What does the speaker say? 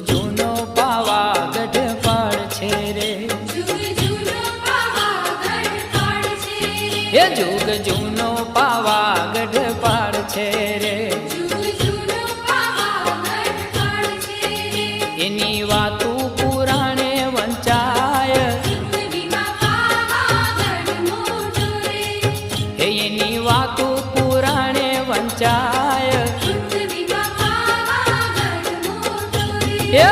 જૂનો પાવાગઢ પાડ છે રે, એ જુગ જૂનો પાવાગઢ પાડ છે રે, એની વાતું પુરાણે વંચાય, એની વાતું પુરાણે વંચાય, એ